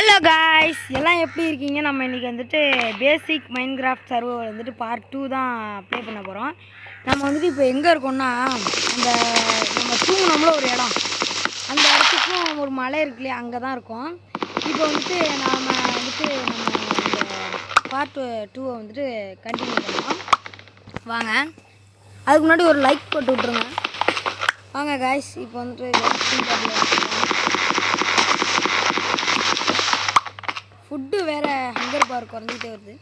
Hello guys, எல்லாம் எப்படி இருக்கீங்க? நம்ம இன்றைக்கி வந்துட்டு பேசிக் மைன்கிராஃப்ட் சர்வர் வந்துட்டு பார்ட் 2 தான் ப்ளே பண்ண போகிறோம். நம்ம வந்துட்டு இப்போ எங்கே இருக்கோம்னா, அந்த நம்ம தூங்கினோம்ல ஒரு இடம், அந்த இடத்துக்கும் ஒரு மலை இருக்கு இல்லையா, அங்கே தான் இருக்கோம். இப்போ வந்துட்டு நாம் வந்துட்டு நம்ம இந்த பார்ட் 2 வந்துட்டு கண்டினியூ பண்ணலாம். வாங்க, அதுக்கு முன்னாடி ஒரு லைக் போட்டு விட்ருங்க. வாங்க காய்ஸ், இப்போ வந்துட்டு ஃபுட்டு வேறு ஹங்கர் பார் குறைஞ்சிட்டே வருது.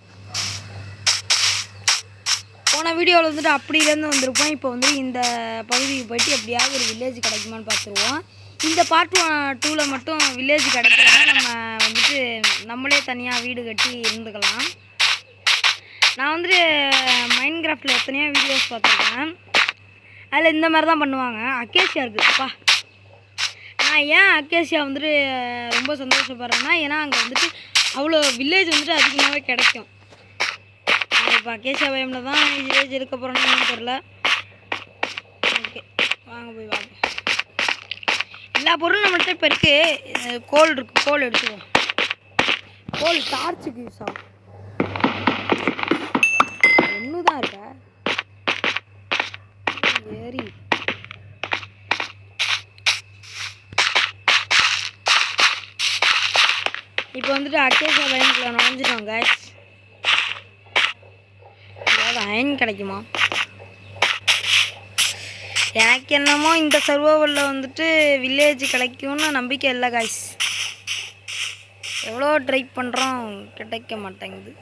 போன வீடியோவில் வந்துட்டு அப்படியிலேருந்து வந்திருப்போம். இப்போ வந்து இந்த பகுதிக்கு போயிட்டு எப்படியாவது ஒரு வில்லேஜ் கிடைக்குமான்னு பார்த்துருவோம். இந்த பார்ட் 2ல் மட்டும் வில்லேஜ் கிடைக்கலன்னா நம்ம வந்துட்டு நம்மளே தனியாக வீடு கட்டி இருந்துக்கலாம். நான் வந்துட்டு மைன்கிராஃப்டில் எத்தனையோ வீடியோஸ் பார்த்துருக்கேன். அதில் இந்த மாதிரி தான் பண்ணுவாங்க. அக்கேஷியா இருக்குதுப்பா. நான் ஏன் அக்கேஷியா வந்துட்டு ரொம்ப சந்தோஷப்படுறேன்னா, ஏன்னா அங்கே வந்துட்டு அவ்வளோ வில்லேஜ் வந்துட்டு அதிகமாகவே கிடைக்கும். இப்போ அக்கேஷியா பயமில் தான் வில்லேஜ் இருக்க போகிறோன்னு தெரில. ஓகே, வாங்க போய் வாங்க. எல்லா பொருளும் நம்மள்கிட்ட இப்போ இருக்குது. கோல் இருக்குது, கோல் எடுத்துக்குவோம். கோல் டார்ச்சுக்கு யூஸ் ஆகும். ஒன்று தான் இருக்கா ஏறி. இப்போ வந்துட்டு அக்கேஷியா பயனுக்குள்ள நுழைஞ்சிட்டோம் கைஸ். ஏதாவது அயன் கிடைக்குமா? எனக்கு என்னமோ இந்த சர்வரில் வந்துட்டு வில்லேஜ் கிடைக்கும்னு நம்பிக்கை இல்லை கைஸ். எவ்வளோ ட்ரை பண்ணுறோம், கிடைக்க மாட்டேங்குது.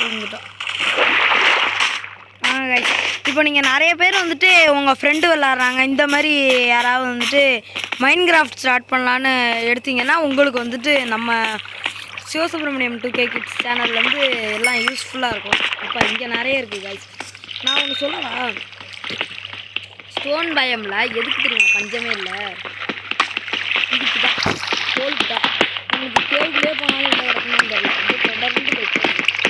இருந்துட்டோம். கைஸ், இப்போ நீங்கள் நிறைய பேர் வந்துட்டு உங்கள் ஃப்ரெண்டு விளாட்றாங்க, இந்த மாதிரி யாராவது வந்துட்டு மைன்கிராஃப்ட் ஸ்டார்ட் பண்ணலான்னு எடுத்திங்கன்னா உங்களுக்கு வந்துட்டு நம்ம சிவசுப்ரமணியம் 2K Kids சேனல்லேருந்து எல்லாம் யூஸ்ஃபுல்லாக இருக்கும். இப்போ இங்கே நிறைய இருக்குது கைஸ். நான் ஒன்று சொல்லவா? ஸ்டோன் பயமில் எதுக்கு தெரியுமா பஞ்சமே இல்லை? இதுக்கு தான், கோல்க்கு தான். நம்மளுக்கு கேள்வியே போனாலும் இல்லை இறக்கணும்னு தெரியல. அது தொடர்ந்து போயிட்டு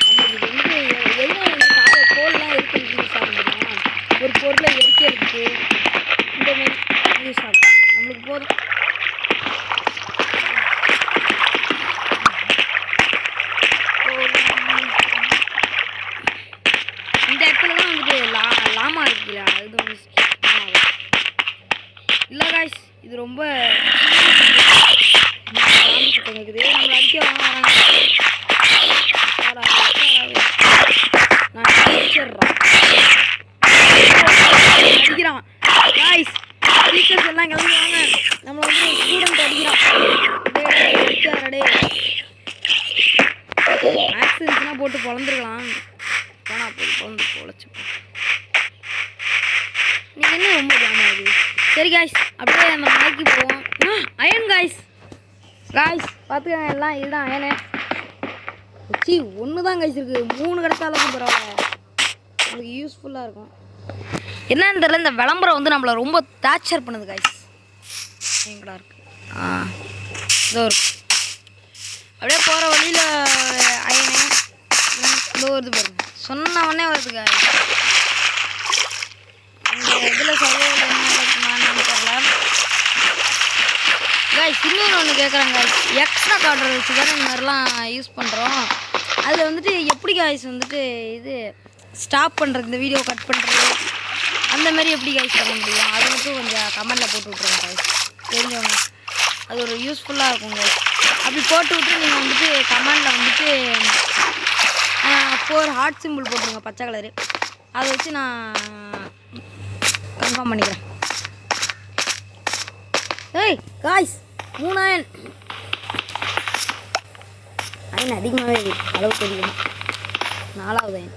நம்மளுக்கு வந்து எதுவும் வந்து கோல்லாம் இருக்குன்னு யூஸ் ஆகுதுன்னா, ஒரு பொருளை எரிக்கிறதுக்கு இந்த மாதிரி யூஸ் ஆகும். நம்மளுக்கு போதும். இந்த இடத்துல தான் வந்துட்டு லாமா இருக்குல்ல, அது வந்து இல்லை காய்ஸ், இது ரொம்ப இருக்குது. நம்மளை அடிக்க வராங்க. நான் அடிச்சிடுறோம். அடிக்கிறான் காய்ஸ். டீச்சர்ஸ் எல்லாம் கிளம்புவாங்க. நம்மளை வந்து ஸ்டூடெண்ட் அடிக்கிறான். அடிக்காதே. ஆக்சிடென்ட்ஸ்னா போட்டு பொழந்துருக்கலாம். போனால் போய் பொழந்து பொழைச்சி. நீங்கள் என்ன ரொம்ப ஜாம் ஆகுது? சரி காய்ஸ், அப்படியே அந்த மலைக்கு போவோம். அயன் காய்ஸ், காய்ஸ் பார்த்துக்கங்க, எல்லாம் இதுதான் அயனே. வச்சு ஒன்று தான் காய்ஸ் இருக்குது. 3 கிடைச்சாலும் பரவாயில்ல, உங்களுக்கு யூஸ்ஃபுல்லாக இருக்கும். என்னன்னு தெரியல, இந்த விளம்பரம் வந்து நம்மளை ரொம்ப டார்ச்சர் பண்ணுது காய்ஸ். எங்கடா இருக்கு? இதோ இருக்கு. அப்படியே போகிற வழியில் அயனே இதோ வருது பாருங்க. சொன்ன உடனே வருது காய்ஸ். இந்த இதில் சர்வரில் என்ன இருக்குமான்னு தெரியல காய்ஸ். இன்னொன்று ஒன்று கேட்குறேன் காய்ஸ். எக்ஸ்ட்ரா கார்டர் வச்சு தானே இந்த மாதிரிலாம் யூஸ் பண்ணுறோம். அதில் வந்துட்டு எப்படி காய்ஸ் வந்துட்டு இது ஸ்டாப் பண்ணுறது, இந்த வீடியோ கட் பண்ணுறது, அந்த மாதிரி எப்படி காய்ஸ் பண்ண முடியும்? அது மட்டும் கொஞ்சம் கமெண்டில் போட்டு விட்ருங்க காய்ஸ், தெரிஞ்சவங்க. அது ஒரு யூஸ்ஃபுல்லாக இருக்கும் காய்ஸ். அப்படி போட்டு விட்டு நீங்கள் வந்துட்டு கமெண்டில் வந்துட்டு 4 ஹார்ட் சிம்பிள் போட்டுருங்க, பச்சை கலரு. அதை வச்சு நான் கன்ஃபார்ம் பண்ணிக்கிறேன். ஏய் காய்ஸ், 3 அயன் அதிகமாகவே இருக்குது, அளவுக்கு அதிகமாக. 4வது அயன்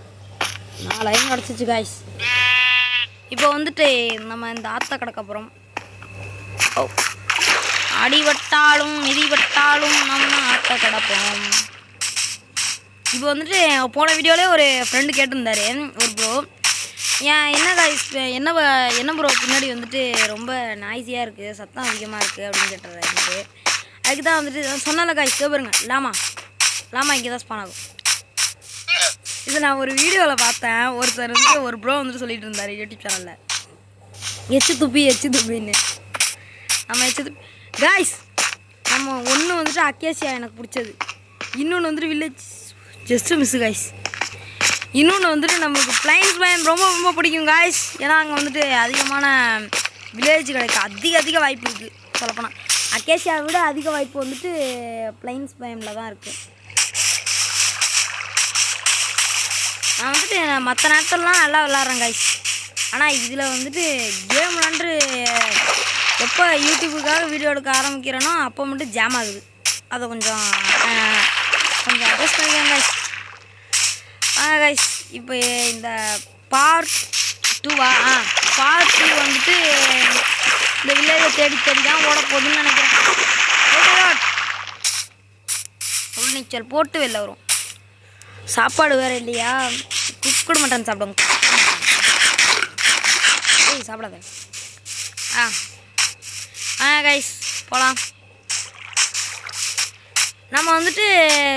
4 அயன் கிடச்சிச்சு காய்ஸ். இப்போ வந்துட்டு நம்ம இந்த ஆற்ற கடக்க போகிறோம். அடிவட்டாலும் மிதிவட்டாலும் நம்ம ஆற்ற கடப்போம். இப்போ வந்துட்டு போன வீடியோவிலே ஒரு ஃப்ரெண்டு கேட்டிருந்தாரு, ஒரு ப்ரோ, ஏன் என்ன காய்ஸ் என்ன ப்ரோ பின்னாடி வந்துட்டு ரொம்ப நாய்ஸியாக இருக்குது, சத்தம் அதிகமாக இருக்குது அப்படின்னு கேட்டுறாரு எனக்கு. அதுக்கு தான் வந்துட்டு சொன்னால காய்ஸ், பாருங்க, லாமா இங்கே தான் ஸ்பான் ஆகும். இது நான் ஒரு வீடியோவில் பார்த்தேன். ஒருத்தர் வந்து ஒரு ப்ரோ வந்துட்டு சொல்லிட்டு இருந்தார் யூடியூப் சேனலில், எச்சு துப்பின்னு. நம்ம எச்சு துப்பி காய்ஸ், நம்ம நம்ம ஒன்று வந்துட்டு அக்கேசியா எனக்கு பிடிச்சது, இன்னொன்று வந்துட்டு வில்லேஜ் ஜஸ்ட்டு மிஸ்ஸு காய்ஸ். இன்னொன்று வந்துட்டு நமக்கு பிளைன்ஸ் பயம் ரொம்ப ரொம்ப பிடிக்கும் காய்ஸ். ஏன்னா அங்கே வந்துட்டு அதிகமான வில்லேஜ் கிடைக்க அதிக வாய்ப்பு இருக்குது. சொல்லப்போனால் அக்கேசியாவை விட அதிக வாய்ப்பு வந்துட்டு பிளைன்ஸ் பயமில் தான் இருக்குது. நான் வந்துட்டு மற்ற நாட்கள்லாம் நல்லா விளாட்றேன் காய்ஸ். ஆனால் இதில் வந்துட்டு கேம் விளாண்டு எப்போ யூடியூபுக்காக வீடியோ எடுக்க ஆரம்பிக்கிறேனோ அப்போ மட்டும் ஜாம் ஆகுது. அதை கொஞ்சம் அட்ஜஸ்ட் பண்ணிக்கிறேன் காய்ஸ். காய்ஸ் இப்போ இந்த பார்ட் 2 பார்ட் 2 வந்துட்டு இந்த வில்லேஜை தேடி தான் ஓட போகுதுன்னு நினைக்கிறேன். நீச்சல் போட்டு வெளில வரும். சாப்பாடு வேறு இல்லையா? குக்குடு மட்டன் சாப்பிடுவோம். சாப்பிடாத. கைஸ் போகலாம். நம்ம வந்துட்டு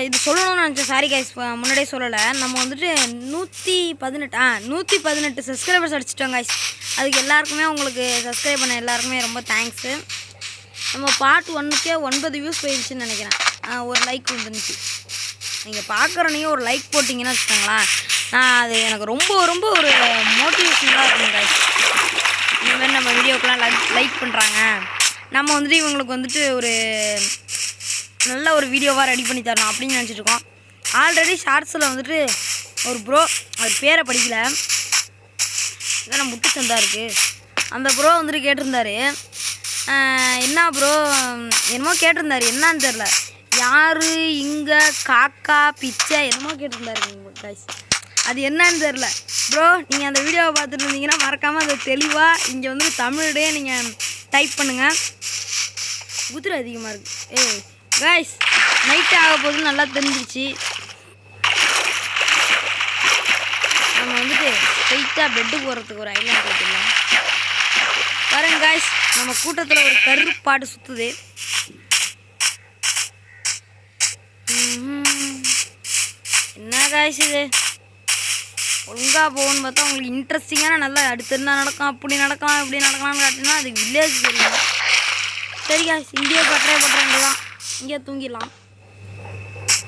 இது சொல்லணும்னு நினச்சேன், சாரி கைஸ் முன்னாடியே சொல்லலை. நம்ம வந்துட்டு 118 சப்ஸ்கிரைபர்ஸ் அடிச்சிட்டோம் கைஸ். அதுக்கு எல்லாருக்குமே உங்களுக்கு சப்ஸ்கிரைப் பண்ண எல்லாருக்குமே ரொம்ப தேங்க்ஸு. நம்ம பார்ட் 1க்கே 9 வியூஸ் போயிடுச்சுன்னு நினைக்கிறேன். ஒரு லைக் வந்துருந்துச்சு. நீங்கள் பார்க்குறனையும் ஒரு லைக் போட்டிங்கன்னு வச்சுக்கோங்களேன், அது எனக்கு ரொம்ப ரொம்ப ஒரு மோட்டிவேஷனலாக இருக்கும் கைஸ். இந்தமாதிரி நம்ம வீடியோக்கெலாம் லைக் பண்ணுறாங்க, நம்ம வந்துட்டு இவங்களுக்கு வந்துட்டு ஒரு நல்ல ஒரு வீடியோவாக ரெடி பண்ணி தரணும் அப்படின்னு நினச்சிட்ருக்கோம். ஆல்ரெடி ஷார்ட்ஸில் வந்துட்டு ஒரு ப்ரோ, அவர் பேரை படிக்கல, இதான் முட்டு சந்தா இருக்குது, அந்த ப்ரோ வந்துட்டு கேட்டிருந்தாரு. என்ன ப்ரோ என்னமோ கேட்டிருந்தாரு, என்னான்னு தெரில, யார் இங்கே காக்கா பிச்சை என்னமோ கேட்டிருந்தாரு கைஸ். அது என்னன்னு தெரில ப்ரோ. நீங்கள் அந்த வீடியோவை பார்த்துட்டு இருந்தீங்கன்னா மறக்காமல் அதை தெளிவாக இங்கே வந்து தமிழ்லேயே நீங்கள் டைப் பண்ணுங்கள். குதிரை அதிகமாக இருக்குது. கைஸ் நைட் ஆக போது நல்லா தெரிஞ்சிச்சு. நம்ம வந்துட்டு ஸ்ட்ரைட்டாக பெட்டு போகிறதுக்கு ஒரு ஐடியா போட்டுக்கலாம். பாருங்க கைஸ், நம்ம கூட்டத்தில் ஒரு கருப்பாடு சுற்றுது. என்ன கைஸ் இது ஒழுங்காக போகணுன்னு பார்த்தா உங்களுக்கு இன்ட்ரெஸ்டிங்கான நல்லா அடுத்து என்ன நடக்கும், அப்படி நடக்கலாம் இப்படி நடக்கலாம்னு காட்டினா அதுக்கு வில்லேஜ் தெரியும். சரி கைஸ், இங்கேயே பட்டுறேங்க தான், இங்கேயே தூங்கிடலாம்.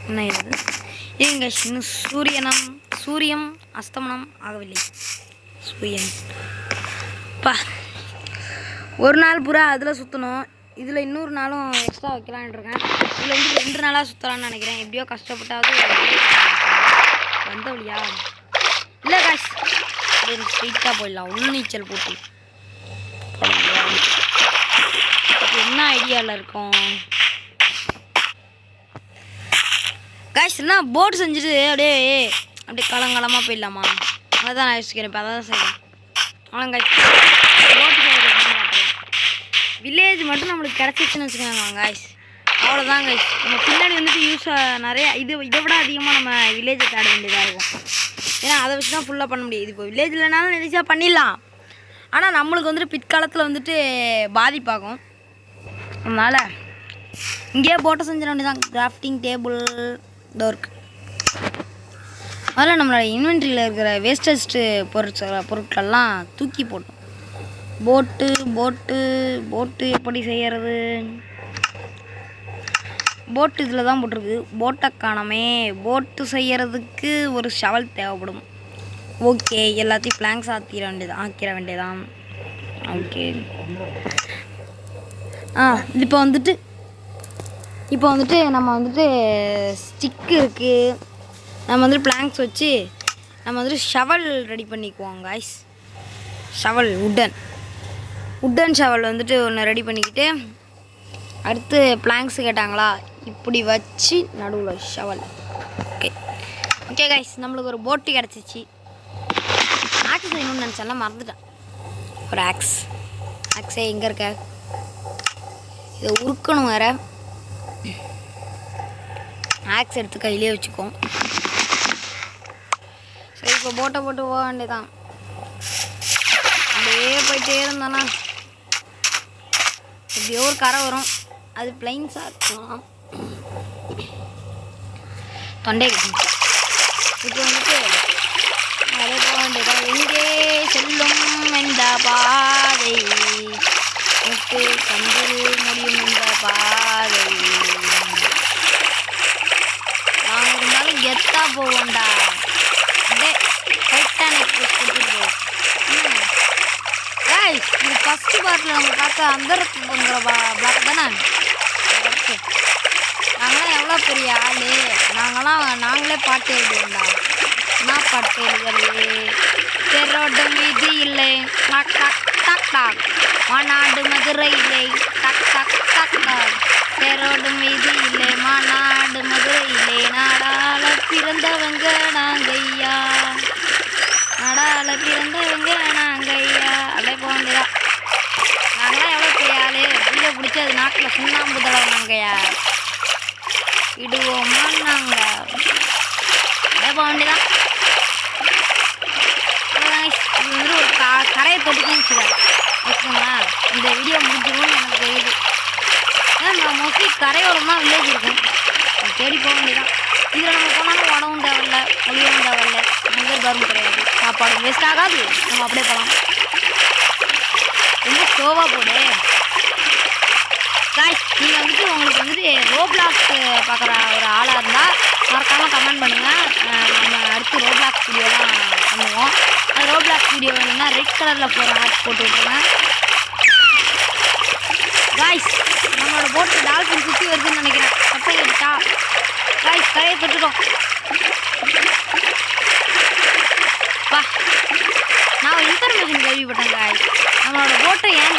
என்ன இது ஏங்க இன்னும் சூரியம் அஸ்தமனம் ஆகவில்லை. சூரியன் ஒரு நாள் பூரா அதில் சுற்றணும், இதில் இன்னொரு நாளும் எக்ஸ்ட்ரா வைக்கலான்னு இருக்கேன். இதில் வந்து 2 நாளாக சுற்றலான்னு நினைக்கிறேன். எப்படியோ கஷ்டப்பட்டாவது வந்த வழியா இல்லை காஷ் ஸ்ட்ரெயிட்டாக போயிடலாம். உள்நீச்சல் போட்டு என்ன ஐடியாவில் இருக்கோம் காஷ்? என்ன போட் செஞ்சுட்டு அப்படியே காலங்காலமாக போயிடலாமா? அதை தான் நான் யோசிக்கிறேன். இப்போ அதை தான் செய்யலாம். ஆனால் காஷ் போட்டு வில்லேஜ் மட்டும் நம்மளுக்கு கிடச்சிச்சுன்னு வச்சுக்கோங்க காய்ஸ், அவ்வளோதான் காய்ஸ். நம்ம பின்னாடி வந்துட்டு நிறைய இதை விட அதிகமாக நம்ம வில்லேஜை தேட வேண்டியதாக இருக்கும். ஏன்னா அதை வச்சு தான் ஃபுல்லாக பண்ண முடியாது. இப்போ வில்லேஜ் இல்லைனாலும் நினச்சா பண்ணிடலாம், ஆனால் நம்மளுக்கு வந்துட்டு பிற்காலத்தில் வந்துட்டு பாதிப்பாகும். அதனால் இங்கேயே போட்டோ செஞ்சிட வேண்டியதான். கிராஃப்டிங் டேபிள் டோர்க்கு அதில் நம்மளோட இன்வென்ட்ரியில் இருக்கிற வேஸ்டஸ்ட்டு பொருட்கள்லாம் தூக்கி போட்டோம். போட்டு எப்படி செய்கிறது? போட்டு இதில் தான் போட்டிருக்கு. போட்டை காணாமே. போட்டு செய்கிறதுக்கு ஒரு ஷவல் தேவைப்படும். ஓகே, எல்லாத்தையும் பிளாங்க்ஸ் ஆக்கிற வேண்டியதான். ஓகே, இப்போ வந்துட்டு நம்ம வந்துட்டு ஸ்டிக் இருக்குது. நம்ம வந்துட்டு பிளாங்க்ஸ் வச்சு நம்ம வந்துட்டு ஷவல் ரெடி பண்ணிக்குவோம் காய்ஸ். ஷவல் உட்டன் ஷவல் வந்துட்டு ஒன்று ரெடி பண்ணிக்கிட்டு, அடுத்து பிளாங்க்ஸ் கேட்டாங்களா, இப்படி வச்சு நடுவில் ஷவல். ஓகே கைஸ், நம்மளுக்கு ஒரு போட்டு கிடச்சிச்சு. ஆக்ஸ் செய்யணும்னு நினச்சாலாம் மறந்துட்டேன். ஒரு ஆக்ஸே எங்கே இருக்க? இதை உருக்கணும் வேறு. ஆக்ஸ் எடுத்து கையிலே வச்சுக்கோம். சரி, இப்போ போட்டை போட்டு போக வேண்டியதான். அப்படியே போயிட்டே இருந்தானா எப்படியோ ஒரு கரை வரும். அது பிளைன்ஸாக இருக்கலாம். தொண்டை கட்டிச்சு. இப்போ வந்துட்டு அதே போக வேண்டியதான். எங்கே செல்லும் எந்த பாதை முட்டு சந்தில் முடியும் இந்த பாதை. நாங்கள் இருந்தாலும் கெத்தா போவோம்டா. அப்படியே டைட்டானிக் கொடுத்துட்டு போவோம். கைஸ், இது ஃபஸ்ட்டு பார்ட்டில் நம்ம பார்த்த அந்தரத்துங்கிற பிளாக் தானே. நாங்களாம் எவ்வளோ பெரிய ஆள். நாங்களே பாட்டு எழுதுவோம்டா. நான் பாட்டு எழுதுறது தெரோடு மீதி இல்லை டாக் டாக் டாக் டாக். மாநாடு மதுரை இல்லை டாக் டாக் டாக் டாக். தெரோடு மீதி இல்லை மாநாடு மதுரை இல்லை. நாடால பிறந்தவங்க நாங்கய்யா, நாடால பிறந்தவங்க நாங்கய்யா. அப்படியே போக வேண்டியதா. நாங்களாம் எவ்வளோ பெரிய ஆள். புள்ள பிடிச்சி அது நாட்டில் சுண்ணாம்பு தடவை நாங்கய்யா இடுவோமா நாங்கள். அப்படியே போக வேண்டியதான். இது வந்து ஒரு கரையை தொட்டுக்குன்னு வச்சுக்கோங்களா. இந்த வீடியோ முடிஞ்சிடும்னு எனக்கு தெரியுது. ஏன்னா மோஸ்ட்லி கரையோரம் தான் வில்லேஜ் இருக்கும். தேடி போக வேண்டியதான். இதில் நம்ம போனாலும் உடவும் தேவையில்ல, மொழியவும் தேவையில்ல, எந்த பரும் கிடையாது. சாப்பாடு வேஸ்ட் ஆகாது. நம்ம அப்படியே போகலாம். ரொம்ப ஸ்லோவாக போடு காய்ஸ். நீங்கள் வந்துட்டு உங்களுக்கு வந்துட்டு ரோப்ளாக்ஸ் பார்க்குற ஒரு ஆளாக இருந்தால் மறக்காமல் கமெண்ட் பண்ணுங்கள். நம்ம அடுத்து ரோப்ளாக்ஸ் வீடியோலாம் பண்ணுவோம். அது ரோப்ளாக்ஸ் வீடியோ வேணும்னா ரெட் கலரில் போகிற ஹார்ட் போட்டு விட்ருங்க காய்ஸ். நம்மளோட போட்டு டால்ஃபின் சுற்றி வருதுன்னு நினைக்கிறேன். தப்பை எடுத்தா காய்ஸ் கரையை தொட்டுட்டோம். வா, நான் ஒரு இன்ஃபர்மேஷன் கேள்விப்பட்டேன் காய்ஸ். நம்மளோட போட்டை ஏன்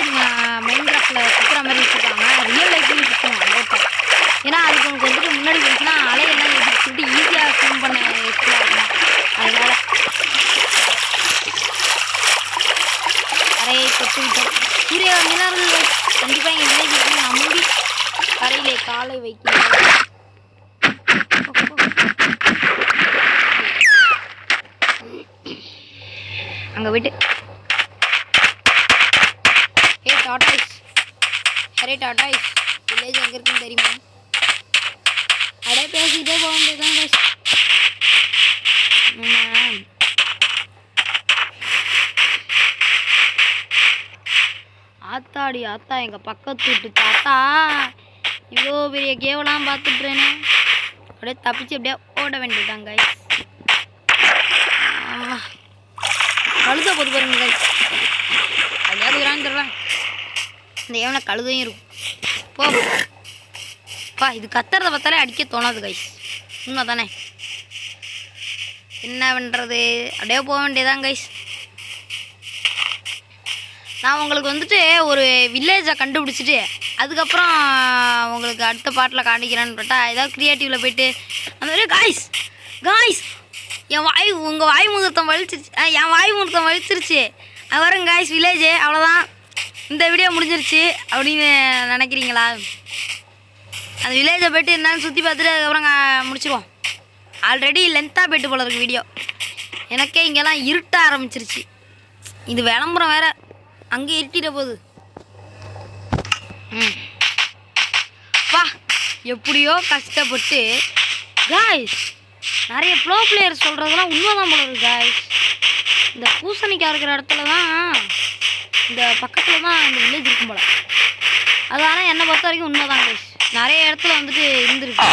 மெயின் கிராஃப்டில் சுற்றுற மாதிரி வச்சுருக்காங்க. ரியல் லைஃப்லையும் சுற்றுவோம் போட்டை. ஏன்னா அதுக்கு உங்களுக்கு வந்துட்டு முன்னாடி போச்சுன்னா அலையெல்லாம் எதுக்கு சொல்லிட்டு ஈஸியாக ஸ்விம் பண்ண யூஸ்ஃபுல்லாக இருக்கும். அதனால் கரையை தொட்டுவிட்டோம். சூரியகாந்தினார்கள் கண்டிப்பாக எங்கள் வில்லேஜ் இருக்குன்னு நம்பி கரையிலே காலை வைக்கிறேன். அங்கே விட்டு டாட்டாய்ஸ். அரே டாட்டாய்ஸ், வில்லேஜ் எங்கே இருக்குன்னு தெரியுமா? அப்படியே பேசிக்கிட்டே போக வேண்டியதுதான் கைஸ். ஆத்தாடி ஆத்தா, எங்கள் பக்கத்து வீட்டு தாத்தா இவ்வளோ பெரிய கேவலாம் பார்த்துட்றேன்னு அப்படியே தப்பிச்சு அப்படியே ஓட வேண்டியதுதான் கைஸ். ஆமாம், கழுத போது பாருங்க கைஸ். அதையாவது விரான்னு தருவேன். இந்த ஏவனை கழுதையும் இருக்கும். போப்பா, இது கத்துறதை பார்த்தாலே அடிக்க தோணாது கைஸ். உண்மை தானே? என்ன பண்ணுறது, அப்படியே போக வேண்டியதான் கைஸ். நான் உங்களுக்கு வந்துட்டு ஒரு வில்லேஜை கண்டுபிடிச்சிட்டு அதுக்கப்புறம் உங்களுக்கு அடுத்த பாட்டில் காணிக்கிறேன்னு பார்த்தா ஏதாவது க்ரியேட்டிவில் போய்ட்டு அந்த மாதிரி காய்ஸ் உங்கள் வாய் முகூர்த்தம் வலிச்சிருச்சு. என் வாய் முகூர்த்தம் வலிச்சிருச்சு. அது வரங்க காய்ஸ், வில்லேஜு அவ்வளோதான். இந்த வீடியோ முடிஞ்சிருச்சு அப்படின்னு நினைக்கிறீங்களா? அந்த வில்லேஜை போய்ட்டு இருந்தாலும் சுற்றி பார்த்துட்டு அதுக்கப்புறம் முடிச்சிடுவோம். ஆல்ரெடி லென்த்தாக போய்ட்டு போல இருக்கு வீடியோ. எனக்கே இங்கெல்லாம் இருட்ட ஆரம்பிச்சிருச்சு. இது விளம்பரம் வேறு, அங்கே இருட்டிட போகுது. பா, எப்படியோ கஷ்டப்பட்டு காய்ஸ் நிறைய ப்ளோ பிளேயர் சொல்கிறதெல்லாம் உண்மைதான் போல இருக்கு காய்ஸ். இந்த பூசணிக்காய் இருக்கிற இடத்துல தான், இந்த பக்கத்தில் தான் இந்த வில்லேஜ் இருக்கும் போல். அது ஆனால் என்னை பொறுத்த வரைக்கும் உண்மை தான் கைஸ். நிறைய இடத்துல வந்துட்டு இருந்துருக்கு.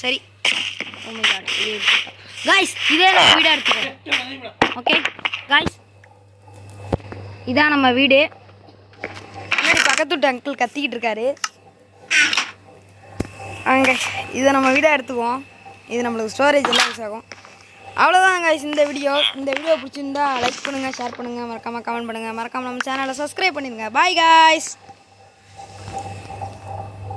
சரி, காய்ஸ் இதே நம்ம வீடாக எடுத்துக்கோங்க. ஓகே காய்ஸ், இதான் நம்ம வீடு. முன்னாடி பக்கத்து வீட்டு அங்கிள் கத்திக்கிட்டு இருக்காரு. அங்கே இதை நம்ம வீடாக எடுத்துக்குவோம். இது நம்மளுக்கு ஸ்டோரேஜ் எல்லாம் யூஸ் ஆகும். அவ்வளோதான் கைஸ் இந்த வீடியோ. இந்த வீடியோ பிடிச்சிருந்தா லைக் பண்ணுங்கள், ஷேர் பண்ணுங்கள், மறக்காமல் கமெண்ட் பண்ணுங்கள், மறக்காமல் நம்ம சேனலை சப்ஸ்கிரைப் பண்ணிடுங்க. Bye guys.